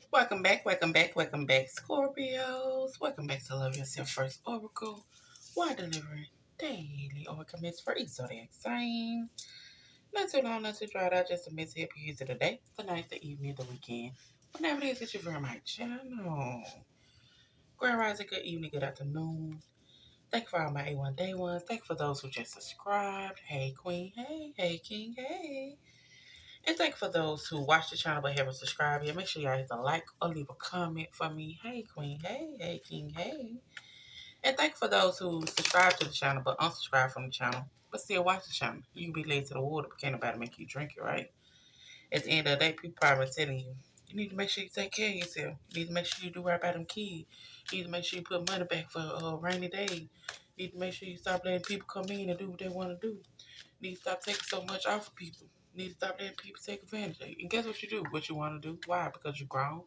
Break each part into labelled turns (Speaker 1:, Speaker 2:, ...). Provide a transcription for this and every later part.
Speaker 1: Welcome back, Scorpios. Welcome back to Love Yourself First Oracle. Why delivering daily oracles for each zodiac sign. Not too long, not too dry out, just a miss to help you use it today, the night, the evening, the weekend. Whenever it is that you're viewing my channel. Grand rising, good evening, good afternoon. Thank you for all my A1 day ones. Thank you for those who just subscribed. Hey Queen, hey King, hey. And thank you for those who watch the channel but haven't subscribed yet. Make sure y'all hit the like or leave a comment for me. Hey Queen, hey King, hey. And thank you for those who subscribe to the channel but unsubscribe from the channel but still watch the channel. You can be late to the water but can't nobody make you drink it, right? At the end of the day, people probably telling you, you need to make sure you take care of yourself. You need to make sure you do right by them kids. You need to make sure you put money back for a rainy day. You need to make sure you stop letting people come in and do what they want to do. You need to stop taking so much off of people. You need to stop letting people take advantage of you. And guess what you do? What you want to do. Why? Because you're grown.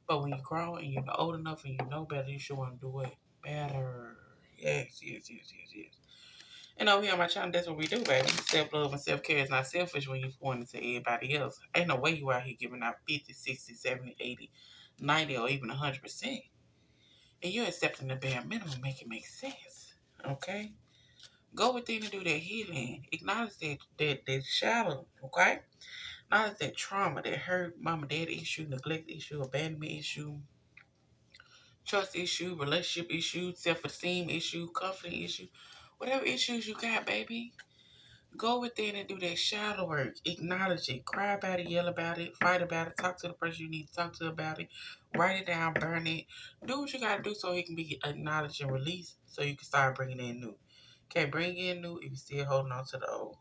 Speaker 1: But when you're grown and you're old enough and you know better, you should want to do what? Better. Yes. And over here on my channel, that's what we do, baby. Self-love and self-care is not selfish when you point it to everybody else. Ain't no way you out here giving out 50, 60, 70, 80, 90, or even 100%. And you're accepting the bare minimum, make it make sense. Okay? Go within and do that healing. Acknowledge that shadow, okay? Acknowledge that trauma, that hurt, mama, dad issue, neglect issue, abandonment issue, trust issue, relationship issue, self-esteem issue, confidence issue. Whatever issues you got, baby. Go within and do that shadow work. Acknowledge it. Cry about it, yell about it, fight about it, talk to the person you need to talk to about it, write it down, burn it. Do what you gotta do so it can be acknowledged and released so you can start bringing in new. Can't bring in new if you're still holding on to the old.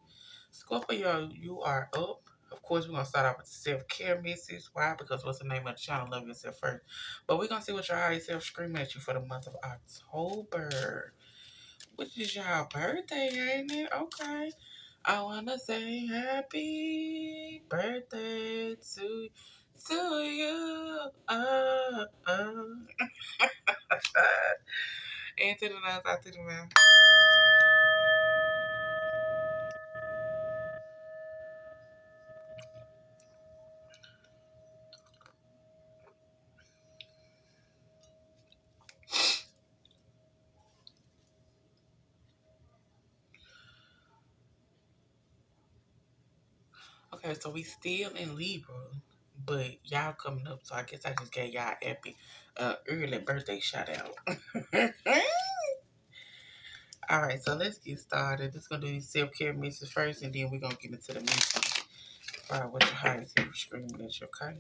Speaker 1: Scorpio, you are up. Of course, we're going to start off with the self-care message. Why? Because what's the name of the channel? Love Yourself First. But we're going to see what your higher self screaming at you for the month of October, which is your birthday, ain't it? Okay. I want to say happy birthday to you. And to the mouth, out to the mouth. Okay, so we still in Libra, but y'all coming up, so I guess I just gave y'all epic early birthday shout out. All right, so let's get started. Just gonna do these self-care misses first, and then we're gonna get into the message. All right, what your highest self screaming at you, okay?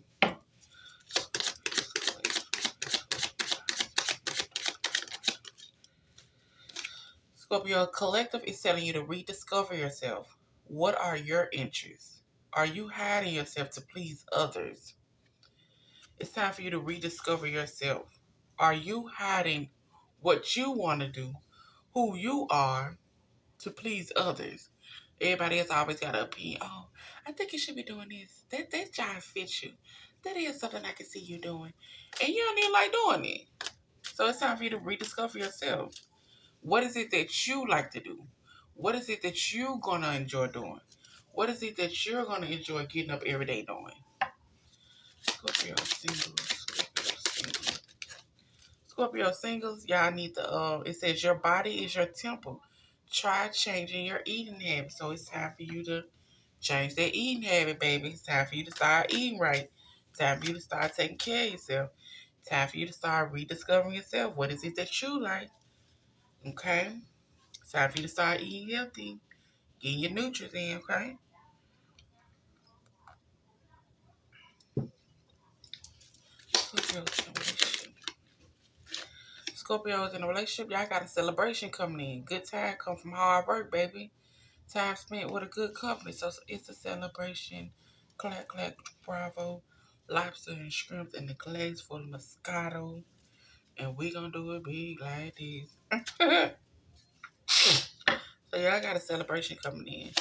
Speaker 1: Scorpio, collective is telling you to rediscover yourself. What are your interests? Are you hiding yourself to please others? It's time for you to rediscover yourself. Are you hiding what you want to do, who you are, to please others? Everybody else always got an opinion. Oh, I think you should be doing this. That job fits you. That is something I can see you doing. And you don't even like doing it. So it's time for you to rediscover yourself. What is it that you like to do? What is it that you're going to enjoy doing? What is it that you're going to enjoy getting up every day doing? Scorpio singles. Scorpio singles, y'all need to, it says your body is your temple. Try changing your eating habits. So it's time for you to change that eating habit, baby. It's time for you to start eating right. It's time for you to start taking care of yourself. It's time for you to start rediscovering yourself. What is it that you like? Okay? It's time for you to start eating healthy. Getting your nutrients in, okay? Scorpios in a relationship, y'all got a celebration coming in. Good time come from hard work, baby. Time spent with a good company. So it's a celebration. Clack, clack, bravo. Lobster and shrimp and the glaze for the Moscato. And we gonna do it big like this. So y'all got a celebration coming in.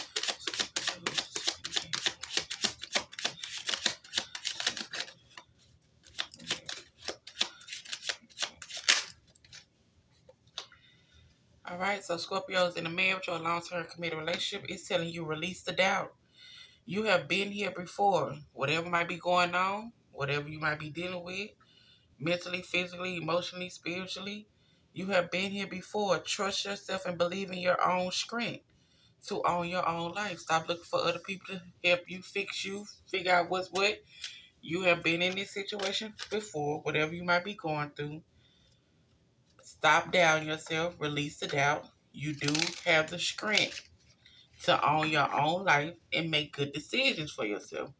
Speaker 1: All right, so Scorpios in a marriage or a long-term committed relationship, it's telling you release the doubt. You have been here before. Whatever might be going on, whatever you might be dealing with, mentally, physically, emotionally, spiritually. You have been here before. Trust yourself and believe in your own strength to own your own life. Stop looking for other people to help you, fix you, figure out what's what. You have been in this situation before, whatever you might be going through. Stop doubting yourself, release the doubt. You do have the strength to own your own life and make good decisions for yourself.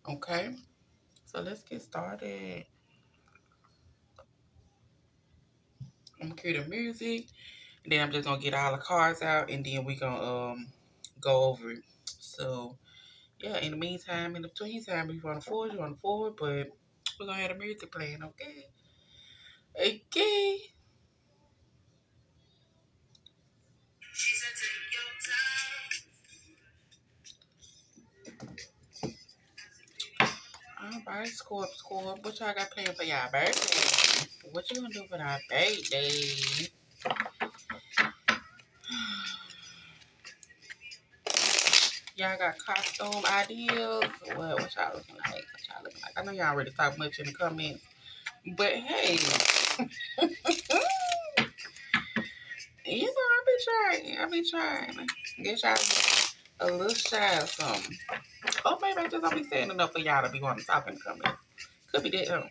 Speaker 1: Okay? So let's get started. I'm gonna cue the music, and then I'm just gonna get all the cards out, and then we gonna go over it. So yeah, in the meantime, in the between time, if you want to forward, but we're gonna have the music playing, okay? Okay. She said, take your time. All right, Scorp. What y'all got planned for y'all birthday? What you gonna do for our birthday? Y'all got costume ideas? What y'all looking like? I know y'all already talk much in the comments, but hey, you know I be trying. Get y'all a little shy or something. Or maybe I just don't be saying enough for y'all to be wanting to talk in the comments. Could be that.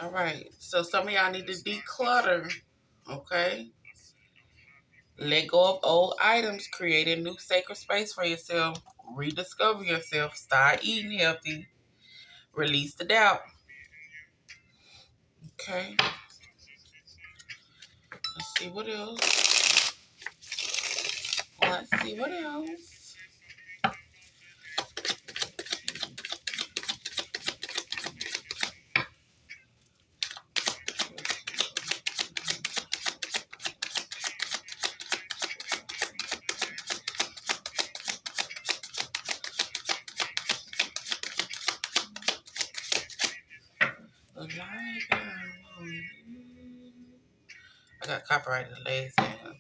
Speaker 1: All right. So some of y'all need to declutter. Okay. Let go of old items. Create a new sacred space for yourself. Rediscover yourself. Start eating healthy. Release the doubt. Okay. Let's see what else. Let's see what else. I got copyrighted last time.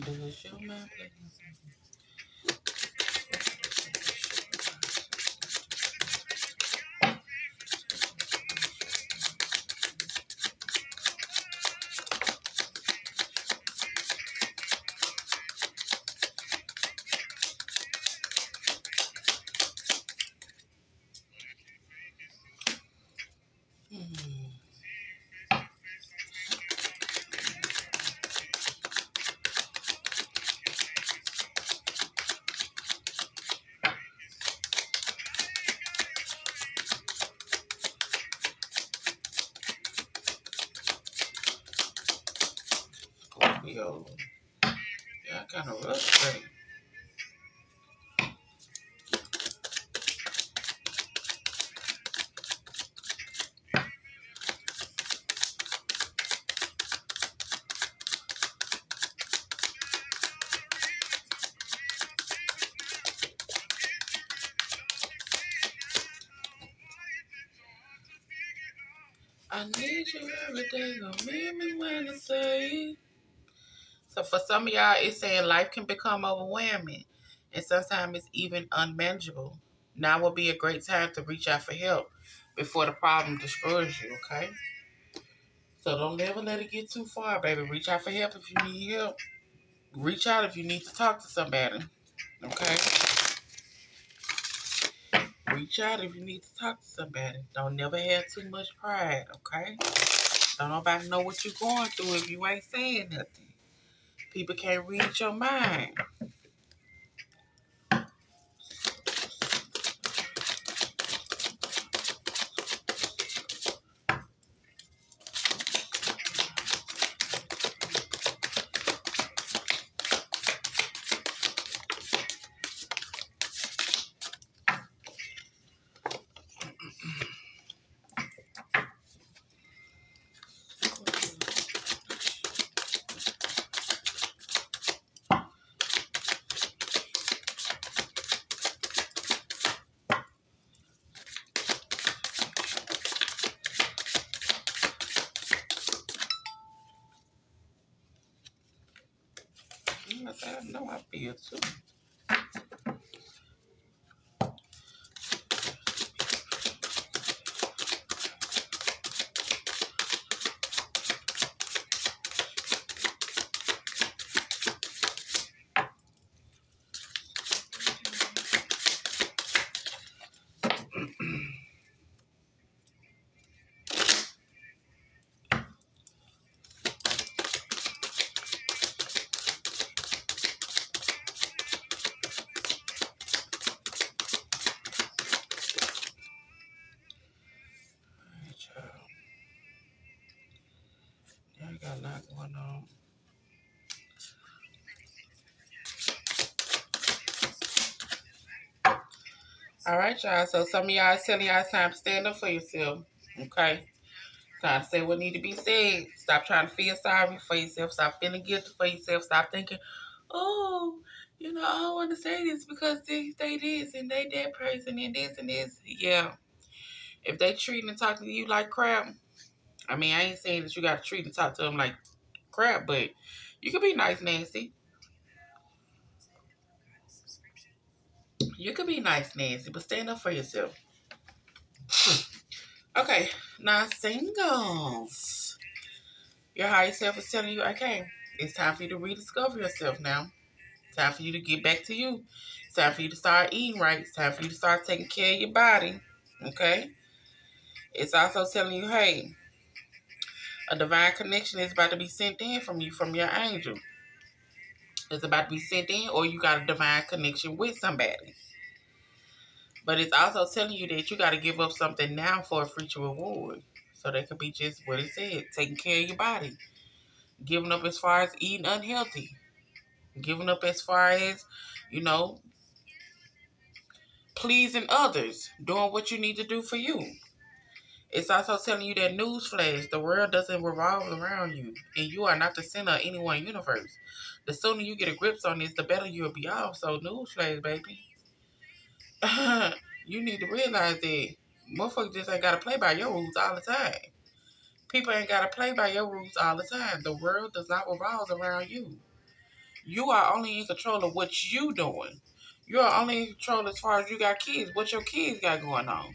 Speaker 1: Does your mind play? Scorpio. Yeah, I kind of rough today. I need you every day. Gonna meet me when I say. So for some of y'all, it's saying life can become overwhelming, and sometimes it's even unmanageable. Now would be a great time to reach out for help before the problem destroys you. Okay. So don't ever let it get too far, baby. Reach out for help if you need help. Reach out if you need to talk to somebody. Okay? Reach out if you need to talk to somebody. Don't never have too much pride, okay? Don't nobody know what you're going through if you ain't saying nothing. People can't read your mind. I know I feel too. Alright, y'all. Y'all got a lot going on. Alright, y'all. So some of y'all is telling y'all it's time to stand up for yourself. Okay? Time to say what need to be said. Stop trying to feel sorry for yourself. Stop feeling guilty for yourself. Stop thinking, oh, I don't want to say this because they this and they that person and this and this. Yeah. If they treating and talking to you like crap, I mean, I ain't saying that you got to treat and talk to them like crap, but you can be nice, Nancy. You can be nice, Nancy, but stand up for yourself. Okay, now singles. Your higher self is telling you, okay, it's time for you to rediscover yourself now. It's time for you to get back to you. It's time for you to start eating right. It's time for you to start taking care of your body. Okay? It's also telling you, hey, a divine connection is about to be sent in from you, from your angel. It's about to be sent in, or you got a divine connection with somebody. But it's also telling you that you got to give up something now for a future reward. So that could be just what it said, taking care of your body. Giving up as far as eating unhealthy. Giving up as far as, you know, pleasing others. Doing what you need to do for you. It's also telling you that newsflash, the world doesn't revolve around you, and you are not the center of any one universe. The sooner you get a grip on this, the better you'll be off. So newsflash, baby. You need to realize that motherfuckers just ain't gotta play by your rules all the time. People ain't gotta play by your rules all the time. The world does not revolve around you. You are only in control of what you doing. You are only in control as far as you got kids, what your kids got going on.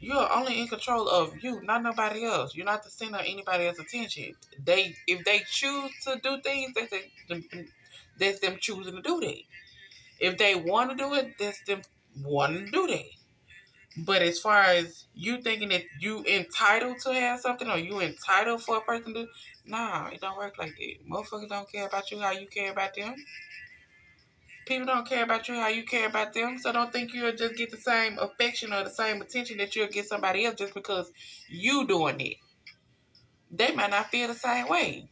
Speaker 1: You are only in control of you, not nobody else. You're not the center of anybody else's attention. If they choose to do things, that's them choosing to do that. If they want to do it, that's them wanting to do that. But as far as you thinking that you entitled to have something or you entitled for a person to, nah, it don't work like that. Motherfuckers don't care about you how you care about them. People don't care about you how you care about them. So don't think you'll just get the same affection or the same attention that you'll get somebody else just because you doing it. They might not feel the same way.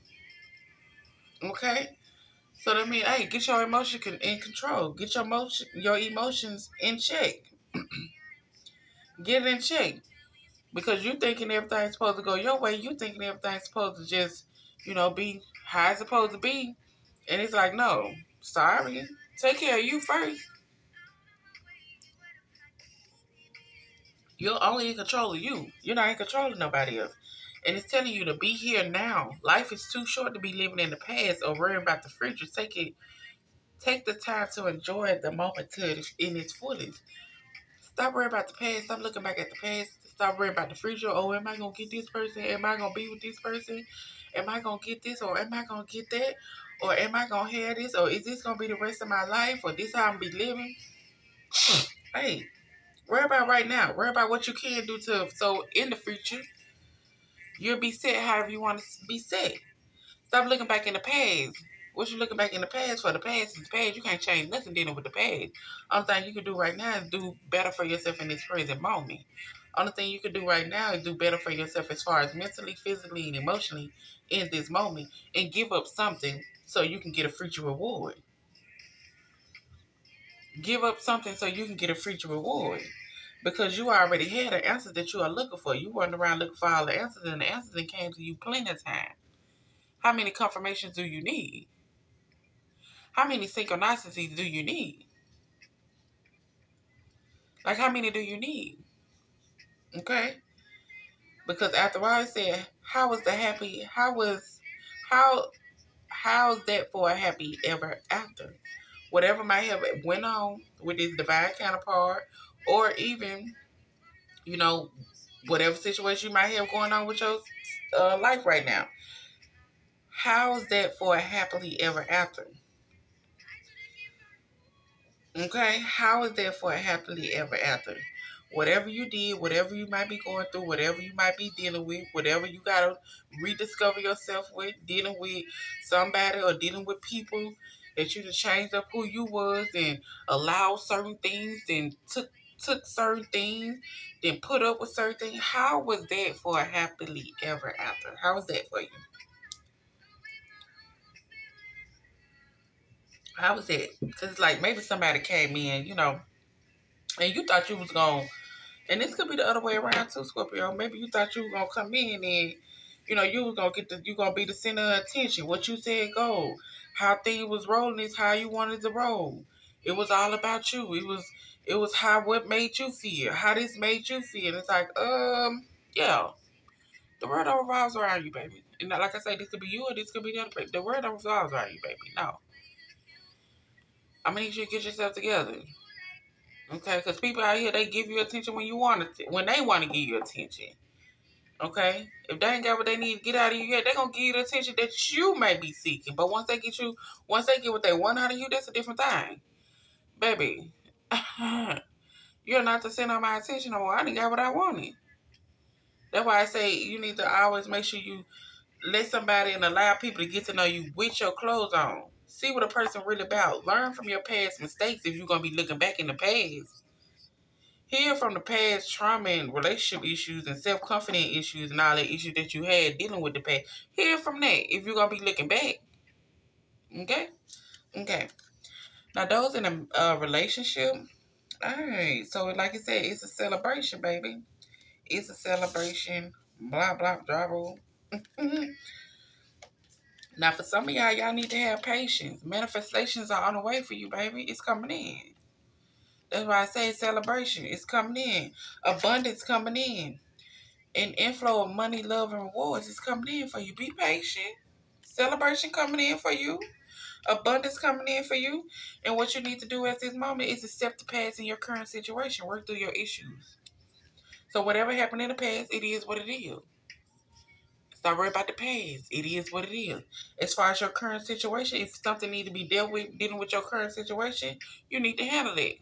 Speaker 1: Okay? So that means, hey, get your emotion in control. Get your emotions in check. Get it in check. Because you thinking everything's supposed to go your way. You thinking everything's supposed to just, be how it's supposed to be. And it's like, no, sorry. Take care of you first. You're only in control of you. You're not in control of nobody else. And it's telling you to be here now. Life is too short to be living in the past or worrying about the future. Take the time to enjoy the moment in its fullest. Stop worrying about the past. Stop looking back at the past. Stop worrying about the future. Oh, am I gonna get this person? Am I gonna be with this person? Am I gonna get this or am I gonna get that? Or am I gonna have this? Or is this gonna be the rest of my life? Or this how I'm gonna be living? Hey, worry about right now. Worry about what you can do to so in the future you'll be set however you want to be set. Stop looking back in the past. What you looking back in the past for? The past is the past. You can't change nothing dealing with the past. Only thing you can do right now is do better for yourself in this present moment. Only thing you can do right now is do better for yourself as far as mentally, physically, and emotionally in this moment and give up something so you can get a future reward. Give up something so you can get a future reward. Because you already had an answer that you are looking for. You weren't around looking for all the answers, and the answers that came to you plenty of time. How many confirmations do you need? How many synchronicities do you need? Like, how many do you need? Okay? Because after all I said, how, how's that for a happy ever after? Whatever might have went on with his divine counterpart, or even, you know, whatever situation you might have going on with your life right now. How's that for a happily ever after? Okay, how is that for a happily ever after? Whatever you did, whatever you might be going through, whatever you might be dealing with, whatever you gotta rediscover yourself with, dealing with somebody or dealing with people that you just changed up who you was and allowed certain things and took certain things, then put up with certain things. How was that for a happily ever after? How was that for you? How was that? Because like maybe somebody came in, and you thought you was gonna. And this could be the other way around too, Scorpio. Maybe you thought you were gonna come in and you was gonna you gonna be the center of attention. What you said go. How things was rolling is how you wanted to roll. It was all about you. It was how what made you feel, how this made you feel. It's like, yeah. The world don't revolves around you, baby. And like I say, this could be you or this could be the other person. The world don't revolve around you, baby. No. I mean, you should get yourself together. Okay, because people out here, they give you attention when when they want to give you attention. Okay? If they ain't got what they need to get out of you yet, they're going to give you the attention that you may be seeking. But once they get what they want out of you, that's a different thing. Baby, you're not the center of my attention no more. I didn't got what I wanted. That's why I say you need to always make sure you let somebody and allow people to get to know you with your clothes on. See what a person really about. Learn from your past mistakes if you're going to be looking back in the past. Heal from the past trauma and relationship issues and self-confidence issues and all the issues that you had dealing with the past. Heal from that if you're going to be looking back. Okay? Okay. Now, those in a relationship, all right. So, like I said, it's a celebration, baby. It's a celebration. Blah, blah, blah, blah. Now, for some of y'all need to have patience. Manifestations are on the way for you, baby. It's coming in. That's why I say celebration. It's coming in. Abundance coming in. An inflow of money, love, and rewards is coming in for you. Be patient. Celebration coming in for you. Abundance coming in for you. And what you need to do at this moment is accept the past in your current situation. Work through your issues. So whatever happened in the past, it is what it is. Stop worrying about the past. It is what it is. As far as your current situation, if something needs to be dealt with, dealing with your current situation, you need to handle it.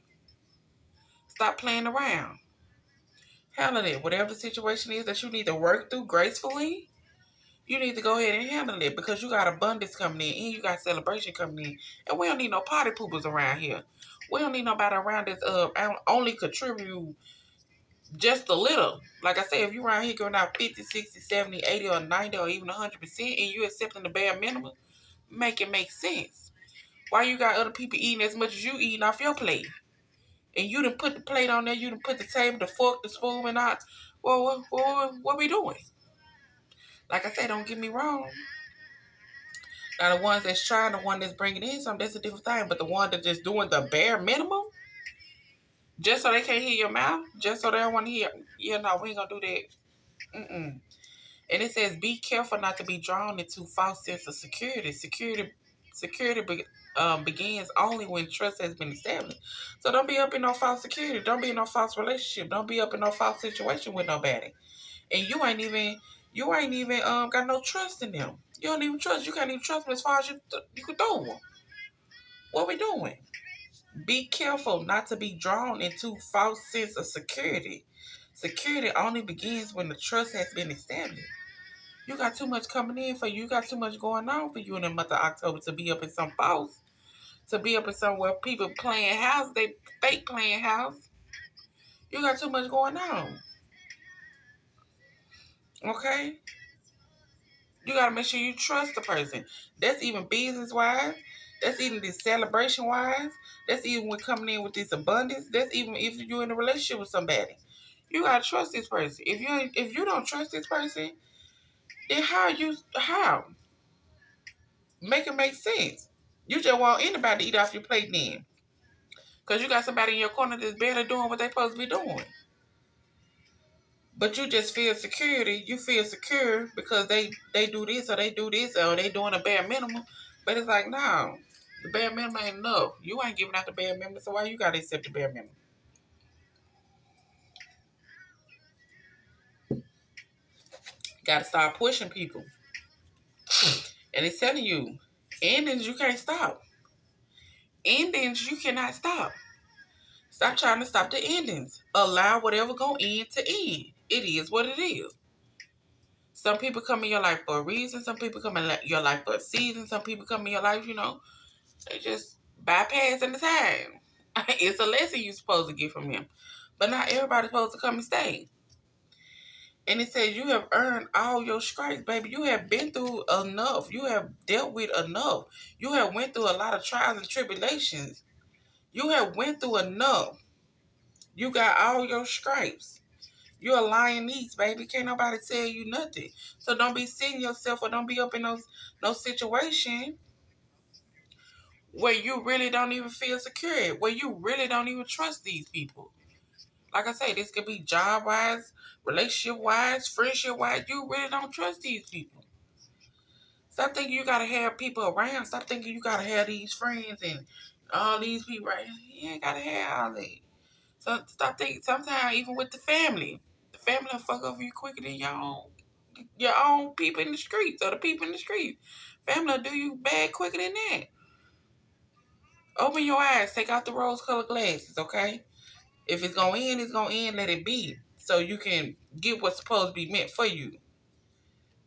Speaker 1: Stop playing around. Handle it. Whatever the situation is that you need to work through gracefully, you need to go ahead and handle it because you got abundance coming in and you got celebration coming in. And we don't need no party poopers around here. We don't need nobody around that's only contribute just a little. Like I said, if you around here going out 50, 60, 70, 80, or 90, or even 100%, and you accepting the bare minimum, make it make sense. Why you got other people eating as much as you eating off your plate? And you done put the plate on there, you done put the table, the fork, the spoon, and all. Well, what we doing? Like I said, don't get me wrong. Now the ones that's trying, the one that's bringing in something, that's a different thing. But the one that's just doing the bare minimum, just so they can't hear your mouth, just so they don't want to hear, yeah, no, we ain't gonna do that. Mm-mm. And it says, be careful not to be drawn into false sense of security. Begins only when trust has been established. So don't be up in no false security. Don't be in no false relationship. Don't be up in no false situation with nobody. And you ain't even got no trust in them. You don't even trust. You can't even trust them as far as you can throw them. What we doing? Be careful not to be drawn into false sense of security. Security only begins when the trust has been established. You got too much coming in for you. You got too much going on for you in the month of October to be up in some false, to be up in somewhere people playing house, they fake playing house. You got too much going on. Okay? You got to make sure you trust the person. That's even business wise. That's even this celebration wise. That's even when coming in with this abundance. That's even if you're in a relationship with somebody. You gotta trust this person. If you don't trust this person, then how make it make sense? You just want anybody to eat off your plate then, cause you got somebody in your corner that's barely doing what they supposed to be doing. But you just feel security. You feel secure because they do this or they do this or they doing a bare minimum. But it's like, no, the bare minimum ain't enough. You ain't giving out the bare minimum, so why you gotta accept the bare minimum? Gotta start pushing people. And it's telling you, endings you can't stop. Endings you cannot stop. Stop trying to stop the endings. Allow whatever go end to end. It is what it is. Some people come in your life for a reason. Some people come in your life for a season. Some people come in your life, they just bypassing the time. It's a lesson you're supposed to get from him. But not everybody's supposed to come and stay. And it says you have earned all your stripes, baby. You have been through enough. You have dealt with enough. You have went through a lot of trials and tribulations. You have went through enough. You got all your stripes. You're a lion niece, baby. Can't nobody tell you nothing. So don't be seeing yourself or don't be up in those situation where you really don't even feel secure, where you really don't even trust these people. Like I say, this could be job-wise, relationship-wise, friendship-wise. You really don't trust these people. Stop thinking you got to have people around. Stop thinking you got to have these friends and all these people right. You ain't got to have all that. So stop thinking, sometimes even with the family will fuck over you quicker than your own people in the streets or the people in the street. Family will do you bad quicker than that. Open your eyes. Take out the rose-colored glasses, okay? If it's going to end, it's going to end. Let it be. So you can get what's supposed to be meant for you.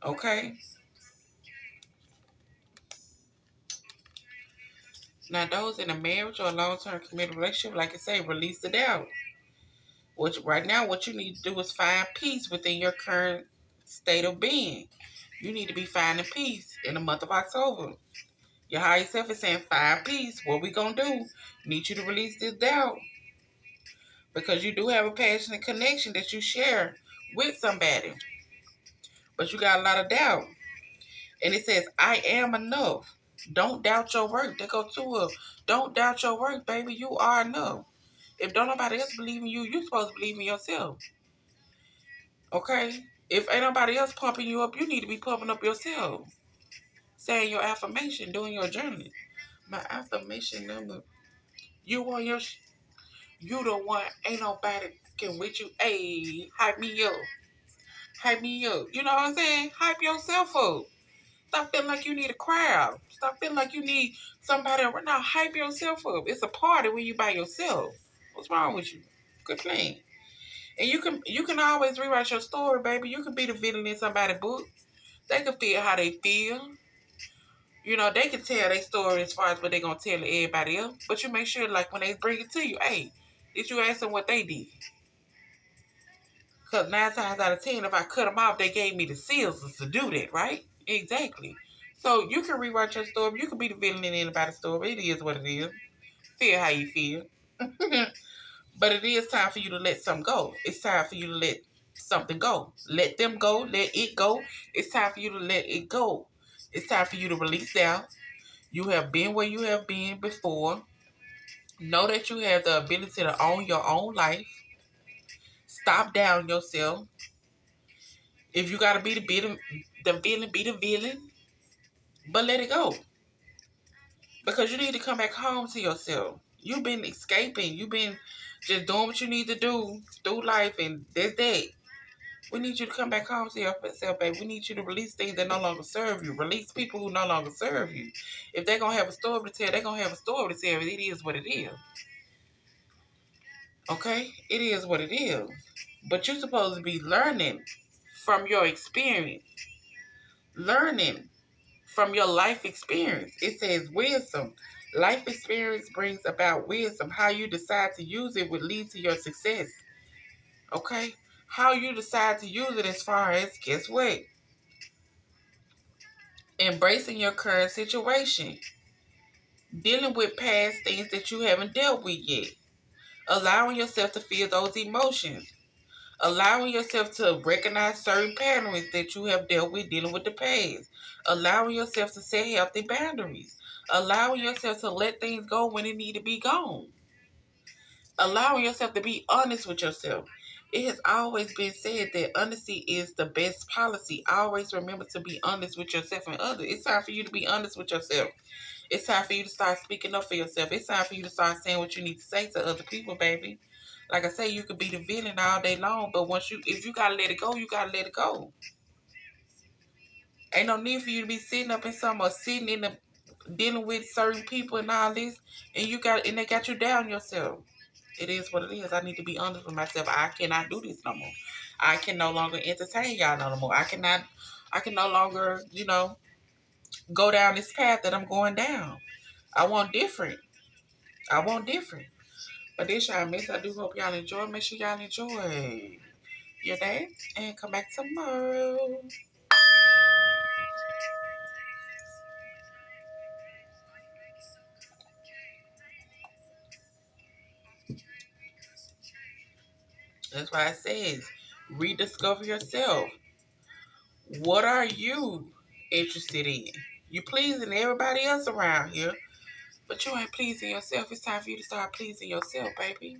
Speaker 1: Okay? Now, those in a marriage or a long-term committed relationship, like I say, release the doubt. Right now, what you need to do is find peace within your current state of being. You need to be finding peace in the month of October. Your higher self is saying, find peace. What we going to do? Need you to release this doubt. Because you do have a passionate connection that you share with somebody. But you got a lot of doubt. And it says, I am enough. Don't doubt your work. They go to her. Don't doubt your work, baby. You are enough. If don't nobody else believe in you, you're supposed to believe in yourself. Okay? If ain't nobody else pumping you up, you need to be pumping up yourself. Saying your affirmation, doing your journaling. My affirmation number. You want you the one. Ain't nobody can with you. Hey, hype me up. Hype me up. You know what I'm saying? Hype yourself up. Stop feeling like you need a crowd. Stop feeling like you need somebody around. Now, hype yourself up. It's a party when you by yourself. What's wrong with you? Good thing. And you can always rewrite your story, baby. You can be the villain in somebody's book. They can feel how they feel. They can tell their story as far as what they're going to tell everybody else. But you make sure, like, when they bring it to you, hey, did you ask them what they did? Because 9 times out of 10, if I cut them off, they gave me the seals to do that, right? Exactly. So you can rewrite your story. You can be the villain in anybody's story. It is what it is. Feel how you feel. But it is time for you to let something go. It's time for you to let something go. Let them go. Let it go. It's time for you to let it go. It's time for you to release doubt. You have been where you have been before. Know that you have the ability to own your own life. Stop down yourself. If you gotta be be the villain, but let it go. Because you need to come back home to yourself. You've been escaping. You've been just doing what you need to do through life, and that's that. We need you to come back home to yourself, baby. We need you to release things that no longer serve you. Release people who no longer serve you. If they're going to have a story to tell, they're going to have a story to tell. It is what it is. Okay? It is what it is. But you're supposed to be learning from your experience. Learning from your life experience. It says wisdom. Life experience brings about wisdom. How you decide to use it would lead to your success. Okay? How you decide to use it as far as, guess what? Embracing your current situation. Dealing with past things that you haven't dealt with yet. Allowing yourself to feel those emotions. Allowing yourself to recognize certain patterns that you have dealt with dealing with the past. Allowing yourself to set healthy boundaries. Allowing yourself to let things go when it need to be gone. Allowing yourself to be honest with yourself. It has always been said that honesty is the best policy. Always remember to be honest with yourself and others. It's time for you to be honest with yourself. It's time for you to start speaking up for yourself. It's time for you to start saying what you need to say to other people, baby. Like I say, you could be the villain all day long, but if you gotta let it go, you gotta let it go. Ain't no need for you to be sitting up in some or sitting in the dealing with certain people and all this, and they got you down yourself. It is what it is. I need to be honest with myself. I cannot do this no more. I can no longer entertain y'all no more. I can no longer, go down this path that I'm going down. I want different. I want different. But this y'all miss. I do hope y'all enjoy. Make sure y'all enjoy your day and come back tomorrow. That's why it says rediscover yourself. What are you interested in? You pleasing everybody else around here, but you ain't pleasing yourself. It's time for you to start pleasing yourself, baby.